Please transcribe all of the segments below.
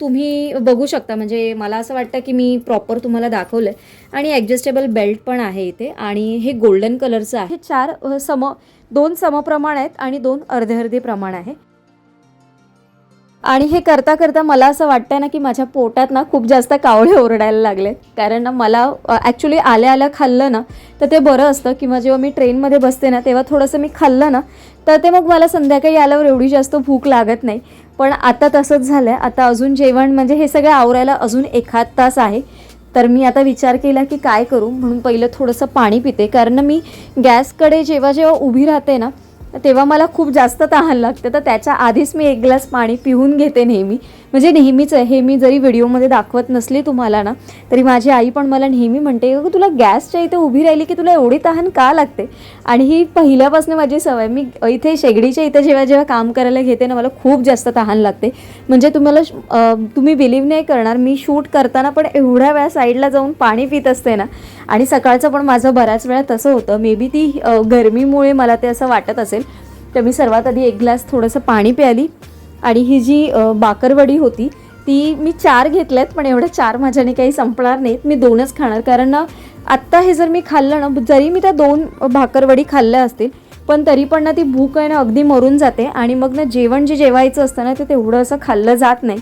तुम्ही बघू शकता, म्हणजे मला असं वाटतं की मी प्रॉपर तुम्हाला दाखवलं आहे. आणि ॲडजस्टेबल बेल्ट पण आहे इथे आणि हे गोल्डन कलरचं आहे. 2 समप्रमाण आहेत आणि 2 अर्धे अर्धे प्रमाण आहे. आणि हे करता करता मला असं वाटतं ना की माझ्या पोटात ना खूप जास्त कावळे ओरडायला लागले, कारण ना मला ॲक्च्युली आल्या आल्या खाल्लं ना तर ते बरं असतं, किंवा जेव्हा मी ट्रेनमध्ये बसते ना तेव्हा थोडंसं मी खाल्लं ना तर ते मग मला संध्याकाळी आल्यावर एवढी जास्त भूक लागत नाही. पण आता तसंच झालं आहे. आता अजून जेवण म्हणजे हे सगळं आवरायला अजून 1 तास आहे. तर मी आता विचार केला की काय करू, म्हणून पहिलं थोडंसं पाणी पिते, कारण मी गॅसकडे जेव्हा जेव्हा उभी राहते ना तेव्हा मला खूप जास्त तहान लागते. तर त्याच्या आधीच मी 1 ग्लास पाणी पिऊन घेते नेहमी, म्हणजे नेहमीच आहे हे. मी जरी व्हिडिओमध्ये दाखवत नसली तुम्हाला ना तरी माझी आई पण मला नेहमी म्हणते की तुला गॅसच्या इथे उभी राहिली की तुला एवढी तहान का लागते. आणि ही पहिल्यापासून माझी सवय. मी इथे शेगडीच्या इथे जेव्हा जेव्हा काम करायला घेते ना मला खूप जास्त तहान लागते. म्हणजे तुम्ही बिलीव्ह नाही करणार, मी शूट करताना पण एवढ्या वेळा साईडला जाऊन पाणी पित असते ना. आणि सकाळचं पण माझं बऱ्याच वेळा तसं होतं. मे बी ती गरमीमुळे मला ते असं वाटत असेल. तर मी सर्वात आधी 1 ग्लास थोडंसं पाणी प्याली. आणि ही जी बाकरवडी होती ती मी 4 घेतल्यात, पण एवढ्या 4 माझ्याने काही संपणार नाहीत. मी 2च खाणार, कारण ना आत्ता हे जर मी खाल्लं ना, जरी मी त्या 2 भाकरवडी खाल्ल्या असतील पण तरी पण ना ती भूक आहे ना अगदी मरून जाते. आणि मग ना जेवण जे जेवायचं असतं ना ते तेवढं असं खाल्लं जात नाही.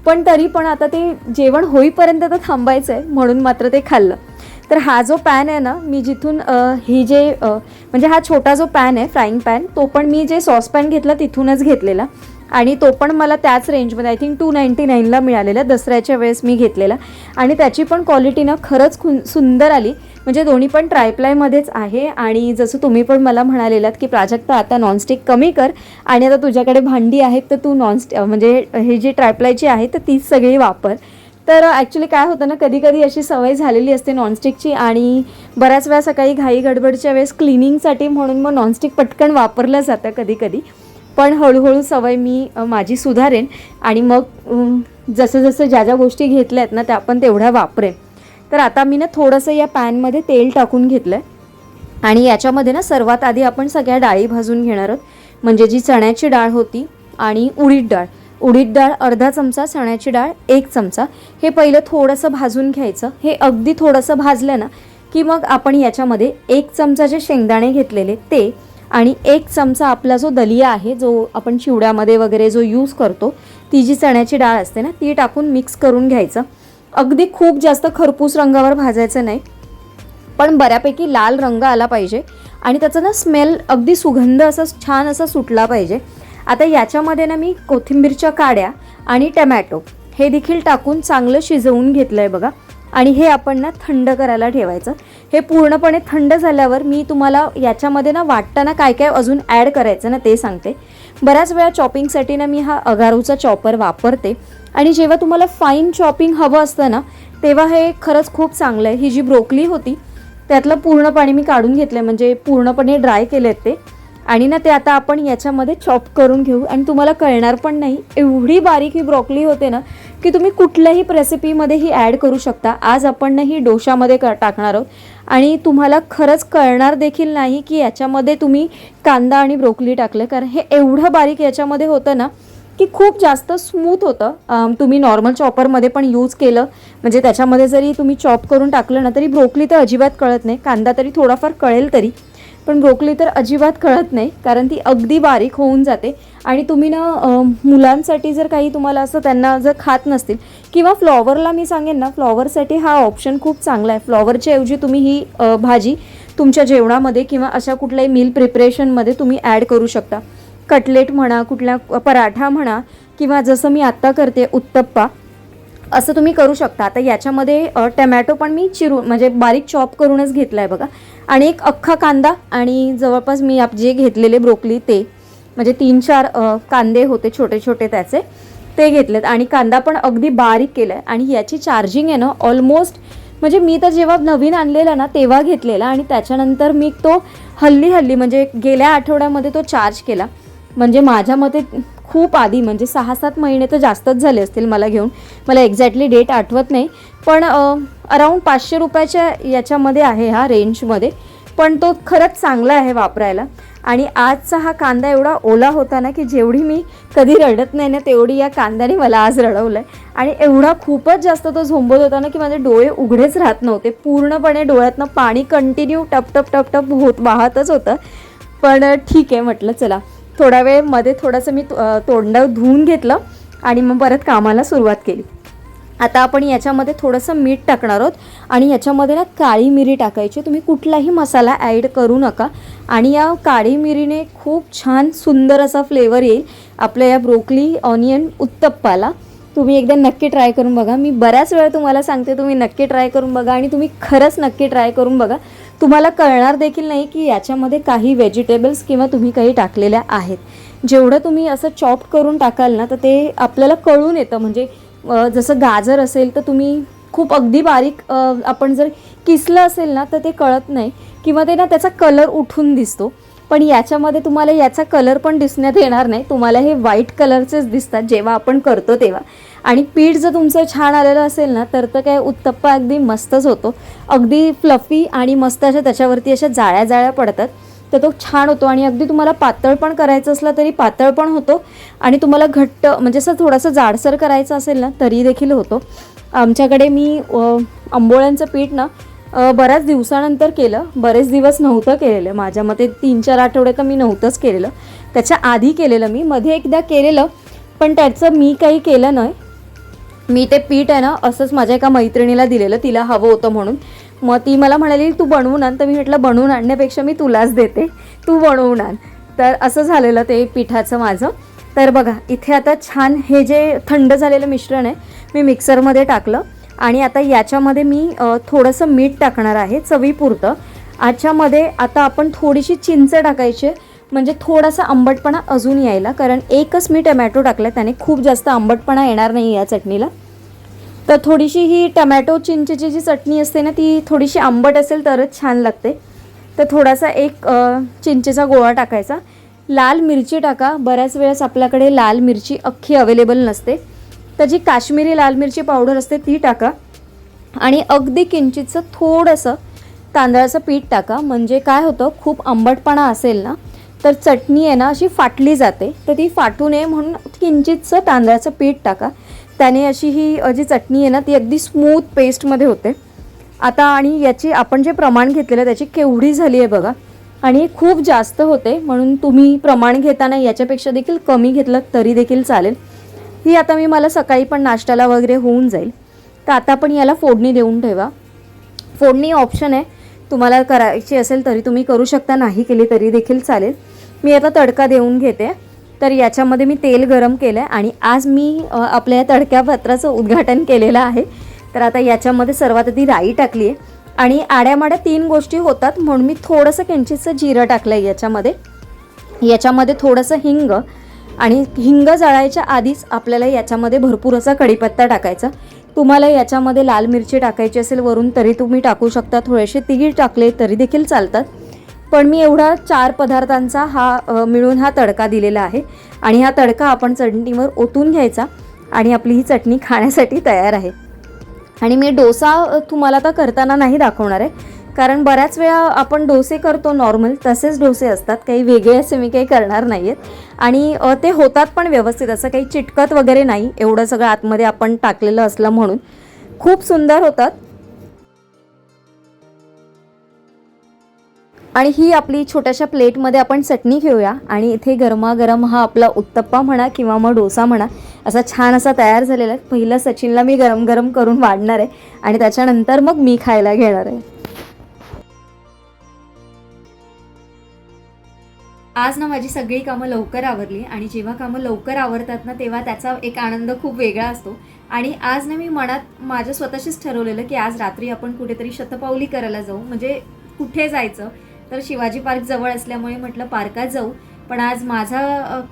पण तरी पण आता ते जेवण होईपर्यंत तर थांबायचं आहे, म्हणून मात्र ते खाल्लं. तर हा जो पॅन आहे ना, मी जिथून म्हणजे हा छोटा जो पॅन आहे फ्राईंग पॅन, तो पण मी जे सॉसपॅन घेतला तिथूनच घेतलेला. आणि तो पण मला त्याच रेंजमध्ये आय थिंक 299ला मिळालेला, दसऱ्याच्या वेळेस मी घेतलेला. आणि त्याची पण क्वालिटी ना खरंच सुंदर आली. म्हणजे दोन्ही पण ट्रायप्लायमध्येच आहे. आणि जसं तुम्ही पण मला म्हणालेलात की प्राजक्ता आता नॉनस्टिक कमी कर आणि आता तुझ्याकडे भांडी आहेत तर तू म्हणजे हे जी ट्रायप्लायची आहे तर तीच सगळी वापर. तर ॲक्च्युली काय होतं ना, कधी कधी अशी सवय झालेली असते नॉनस्टिकची, आणि बऱ्याच वेळा सकाळी घाई गडबडच्या वेळेस क्लिनिंगसाठी म्हणून मग नॉनस्टिक पटकन वापरलं जातं कधी कधी. पण हळूहळू सवय मी माझी सुधारेन आणि मग जसं जसं ज्या ज्या गोष्टी घेतल्या आहेत ना त्या पण तेवढ्या वापरेन. तर आता मी ना थोडंसं या पॅनमध्ये तेल टाकून घेतलं आहे. आणि याच्यामध्ये ना सर्वात आधी आपण सगळ्या डाळी भाजून घेणार आहोत. म्हणजे जी चण्याची डाळ होती आणि उडीद डाळ अर्धा चमचा, चण्याची डाळ 1 चमचा, हे पहिलं थोडंसं भाजून घ्यायचं. हे अगदी थोडंसं भाजलं ना की मग आपण याच्यामध्ये 1 चमचा जे शेंगदाणे घेतलेले ते, आणि 1 चमचा आपला जो दलिया आहे, जो आपण चिवड्यामध्ये वगैरे जो यूज करतो, ती जी चण्याची डाळ असते ना ती टाकून मिक्स करून घ्यायचं. अगदी खूप जास्त खरपूस रंगावर भाजायचं नाही, पण बऱ्यापैकी लाल रंग आला पाहिजे. आणि त्याचा ना स्मेल अगदी सुगंध असा छान असा सुटला पाहिजे. आता याच्यामध्ये ना मी कोथिंबीरच्या काड्या आणि टमॅटो हे देखील टाकून चांगलं शिजवून घेतलं आहे बघा. आणि हे आपण ना थंड करायला ठेवायचं. हे पूर्णपणे थंड झाल्यावर मी तुम्हाला याच्यामध्ये ना वाटताना काय काय अजून ॲड करायचं ना ते सांगते. बऱ्याच वेळा चॉपिंगसाठी ना मी हा अगारूचा चॉपर वापरते. आणि जेव्हा तुम्हाला फाईन चॉपिंग हवं असतं ना तेव्हा हे खरंच खूप चांगलं आहे. ही जी ब्रोकली होती त्यातलं पूर्ण पाणी मी काढून घेतलं आहे, म्हणजे पूर्णपणे ड्राय केले आहेत ते. आणि ना ते आता आपण याच्यामध्ये चॉप करून घेऊ. आणि तुम्हाला कळणार पण नाही, एवढी बारीक ही ब्रोकली होते ना की तुम्ही कुठल्याही रेसिपीमध्ये ही ॲड करू शकता. आज आपण ना ही डोशामध्ये टाकणार आहोत आणि तुम्हाला खरंच कळणार देखील नाही की याच्यामध्ये तुम्ही कांदा आणि ब्रोकली टाकलं, कारण हे एवढं बारीक याच्यामध्ये होतं ना की खूप जास्त स्मूथ होतं. तुम्ही नॉर्मल चॉपरमध्ये पण यूज केलं, म्हणजे त्याच्यामध्ये जरी तुम्ही चॉप करून टाकलं ना तरी ब्रोकली तर अजिबात कळत नाही. कांदा तरी थोडाफार कळेल तरी, पण ब्रोकली तर अजिबात कळत नाही, कारण ती अगदी बारीक होऊन जाते. आणि तुम्ही ना मुलांसाठी जर काही तुम्हाला असं त्यांना जर खात नसतील, किंवा फ्लॉवरला मी सांगेन ना, फ्लॉवरसाठी हा ऑप्शन खूप चांगला आहे. फ्लॉवरच्या ऐवजी तुम्ही ही भाजी तुमच्या जेवणामध्ये किंवा अशा कुठल्याही मील प्रिपरेशनमध्ये तुम्ही ॲड करू शकता. कटलेट म्हणा, कुठल्या पराठा म्हणा, किंवा जसं मी आत्ता करते उत्तप्पा, असं तुम्ही करू शकता. आता याच्यामध्ये टमॅटो पण मी म्हणजे बारीक चॉप करूनच घेतला आहे बघा. आणि एक अख्खा कांदा, आणि जवळपास मी जे घेतलेले ब्रोकली ते म्हणजे 3-4 कांदे होते छोटे छोटे त्याचे, ते घेतलेत. आणि कांदा पण अगदी बारीक केला आहे. आणि याची चार्जिंग आहे ना ऑलमोस्ट, म्हणजे मी तर जेव्हा नवीन आणलेला ना तेव्हा घेतलेला, आणि त्याच्यानंतर मी तो हल्ली म्हणजे गेल्या आठवड्यामध्ये तो चार्ज केला. म्हणजे माझ्या मते खूप आधी, म्हणजे 6-7 महिने तर जास्तच झाले असतील मला घेऊन. मला एक्झॅक्टली डेट आठवत नाही, पण अराऊंड 500 रुपयाच्या याच्यामध्ये आहे हा रेंजमध्ये. पण तो खरंच चांगला आहे वापरायला. आणि आजचा हा कांदा एवढा ओला होता ना की जेवढी मी कधी रडत नाही ना तेवढी या कांद्याने मला आज रडवलं आहे. आणि एवढा खूपच जास्त तो झोंबत होता ना की माझे डोळे उघडेच राहत नव्हते, पूर्णपणे डोळ्यातनं पाणी कंटिन्यू टप टप टप वाहतच होतं. पण ठीक आहे म्हटलं चला, थोडा वेळ मध्ये थोडंसं मी तोंड धुवून घेतलं आणि मग परत कामाला सुरुवात केली. आता आपण याच्यामध्ये थोडंसं मीठ टाकणार आहोत आणि याच्यामध्ये ना काळी मिरी टाकायची. तुम्ही कुठलाही मसाला ॲड करू नका आणि या काळी मिरीने खूप छान सुंदर असा फ्लेवर येईल आपल्या या ब्रोकली ऑनियन उत्तप्पाला. तुम्ही एकदा नक्की ट्राय करून बघा. मी बऱ्याच वेळा तुम्हाला सांगते तुम्ही नक्की ट्राय करून बघा आणि तुम्ही खरंच नक्की ट्राय करून बघा. तुम्हाला कळणार देखील नाही की याच्यामध्ये काही व्हेजिटेबल्स किंवा तुम्ही काही टाकलेल्या आहेत. जेवढं तुम्ही असं चॉप करून टाकाल ना तर ते आपल्याला कळून येतं. म्हणजे जसं गाजर असेल तर तुम्ही खूप अगदी बारीक आपण जर किसलं असेल ना तर ते कळत नाही किंवा ते ना त्याचा कलर उठून दिसतो. पण याच्यामध्ये तुम्हाला याचा कलर पण दिसण्यात येणार नाही, तुम्हाला हे व्हाईट कलरचेच दिसतात जेव्हा आपण करतो तेव्हा. आणि पीठ जर तुमचं छान आलेलं असेल ना तर काय उत्तप्पा अगदी मस्तच होतो, अगदी फ्लफी आणि मस्त अशा त्याच्यावरती अशा जाळ्या जाळ्या पडतात तर तो छान होतो. आणि अगदी तुम्हाला पातळ पण करायचं असलं तरी पातळ पण होतो आणि तुम्हाला घट्ट म्हणजे असं थोडंसं जाडसर करायचं असेल ना तरी देखील होतो. आमच्याकडे मी आंबोळ्यांचं पीठ ना बऱ्याच दिवसानंतर केलं, बरेच दिवस नव्हतं केलेलं, माझ्या मते 3-4 आठवडे तर मी नव्हतंच केलेलं. त्याच्या आधी केलेलं मी मध्ये एकदा केलेलं, पण त्याचं मी काही केलं नाही. मी ते पीठ आहे ना असंच माझ्या एका मैत्रिणीला दिलेलं, तिला हवं होतं म्हणून. मग ती मला म्हणाली तू बनवून आण, तर मी म्हटलं बनवून आणण्यापेक्षा मी तुलाच देते, तू बनवून आण. तर असं झालेलं ते पिठाचं माझं. तर बघा इथे आता छान हे जे थंड झालेलं मिश्रण आहे मी मिक्सरमध्ये टाकलं आणि आता याच्यामध्ये मी थोडंसं मीठ टाकणार आहे चवीपुरतं. याच्यामध्ये आता आपण थोडीशी चिंच टाकायची म्हणजे थोडासा आंबटपणा अजून यायला, कारण एकच मी टमॅटो टाकला त्याने खूप जास्त आंबटपणा येणार नाही या चटणीला. तर थोडीशी ही टमॅटो चिंचेची जी चटणी असते ना ती थोडीशी आंबट असेल तरच छान लागते. तर थोडासा एक चिंचेचा गोळा टाकायचा. लाल मिरची टाका, बऱ्याच वेळेस आपल्याकडे लाल मिरची अख्खी अवेलेबल नसते, तर जी काश्मीरी लाल मिरची पावडर असते ती टाका. आणि अगदी किंचितचं थोडंसं तांदळाचं पीठ टाका. म्हणजे काय होतं खूप आंबटपणा असेल ना तर चटणी आहे ना अशी फाटली जाते, तर ती फाटू नये म्हणून किंचितचं तांदळाचं पीठ टाका. त्याने अशी ही जी चटणी आहे ना ती अगदी स्मूथ पेस्टमध्ये होते. आता आणि याची आपण जे प्रमाण घेतलेलं त्याची केवढी झाली आहे बघा, आणि खूप जास्त होते म्हणून तुम्ही प्रमाण घेताना याच्यापेक्षा देखील कमी घेतलं तरी देखील चालेल. ही आता मला सकाळी पण नाश्त्याला वगैरे होऊन जाईल. तर आता आपण याला फोडणी देऊन ठेवा. फोडणी ऑप्शन आहे, तुम्हाला करायची असेल तरी तुम्ही करू शकता, नाही केली तरी देखील चालेल. मी आता तडका देऊन घेते. तर याच्यामध्ये मी तेल गरम केलं आहे आणि आज मी आपल्या या तडक्यापत्राचं उद्घाटन केलेलं आहे. तर आता याच्यामध्ये सर्वात आधी राई टाकली आहे आणि आड्यामाड्या 3 गोष्टी होतात म्हणून मी थोडंसं किंचितचं जिरं टाकलं आहे याच्यामध्ये. याच्यामध्ये थोडंसं हिंग, आणि हिंग जळायच्या आधीच आपल्याला याच्यामध्ये भरपूर असा कढीपत्ता टाकायचा. तुम्हाला याच्यामध्ये लाल मिरची टाकायची असेल वरून तरी तुम्ही टाकू शकता, थोडेसे तीळ टाकले तरी देखील चालतात. पण मी एवढा 4 पदार्थांचा हा मिळून हा तडका दिलेला आहे आणि हा तडका आपण चटणीवर ओतून घ्यायचा आणि आपली ही चटणी खाण्यासाठी तयार आहे. आणि मी डोसा तुम्हाला आता करताना नाही दाखवणार आहे, कारण बऱ्याच वेळा आपण डोसे करतो नॉर्मल तसेच डोसे असतात, काही वेगळे असे मी काही करणार नाही आहेत. आणि ते होतात पण व्यवस्थित, असं काही चिटकत वगैरे नाही, एवढं सगळं आतमध्ये आपण टाकलेलं असलं म्हणून खूप सुंदर होतात. आणि ही आपली छोट्याशा प्लेटमध्ये आपण चटणी घेऊया आणि इथे गरमागरम हा आपला उत्तप्पा म्हणा किंवा मग डोसा म्हणा असा छान असा तयार झालेला आहे. पहिलं सचिनला मी गरम गरम करून वाढणार आहे आणि त्याच्यानंतर मग मी खायला घेणार आहे. आज ना माझी सगळी कामं लवकर आवरली आणि जेव्हा कामं लवकर आवरतात ना तेव्हा त्याचा एक आनंद खूप वेगळा असतो. आणि आज ना मी मनात माझ्या स्वतःशीच ठरवलेलं की आज रात्री आपण कुठेतरी शतपावली करायला जाऊ. म्हणजे कुठे जायचं तर शिवाजी पार्क जवळ असल्यामुळे म्हटलं पार्कात जाऊ. पण आज माझा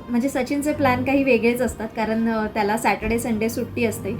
म्हणजे सचिनचे प्लॅन काही वेगळेच असतात, कारण त्याला सॅटर्डे संडे सुट्टी असते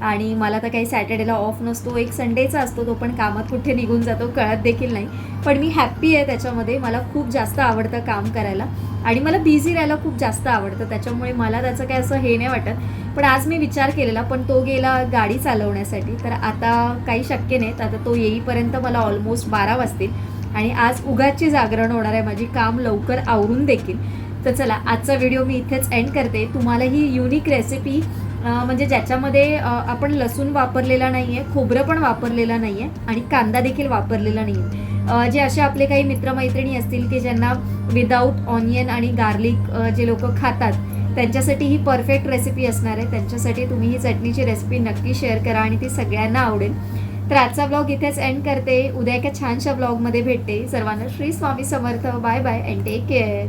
आणि मला तर काही सॅटर्डेला ऑफ नसतो, एक संडेचा असतो, तो पण कामात कुठे निघून जातो कळत देखील नाही. पण मी हॅप्पी आहे त्याच्यामध्ये, मला खूप जास्त आवडतं काम करायला आणि मला बिझी राहायला खूप जास्त आवडतं, त्याच्यामुळे मला त्याचं काय असं हे नाही वाटत. पण आज मी विचार केलेला, पण तो गेला गाडी चालवण्यासाठी, तर आता काही शक्य नाहीत. आता तो येईपर्यंत मला ऑलमोस्ट 12 वाजतील आणि आज उगाचची जागरण होणार आहे माझी, काम लवकर आवरून देखील. तर चला आजचा व्हिडिओ मी इथेच एंड करते. तुम्हाला ही युनिक रेसिपी म्हणजे ज्याच्यामध्ये आपण लसूण वापरलेला नाही आहे, खोबरं पण वापरलेलं नाही आहे आणि कांदा देखील वापरलेला नाही आहे, जे असे आपले काही मित्रमैत्रिणी असतील की ज्यांना विदाऊट ऑनियन आणि गार्लिक जे लोक खातात त्यांच्यासाठी ही परफेक्ट रेसिपी असणार आहे. त्यांच्यासाठी तुम्ही ही चटणीची रेसिपी नक्की शेअर करा आणि ती सगळ्यांना आवडेल. तर आजचा ब्लॉग इथेच एंड करते. उद्या एका छानशा ब्लॉगमध्ये भेटते. सर्वांना Shri Swami Samarth. Bye bye and take care.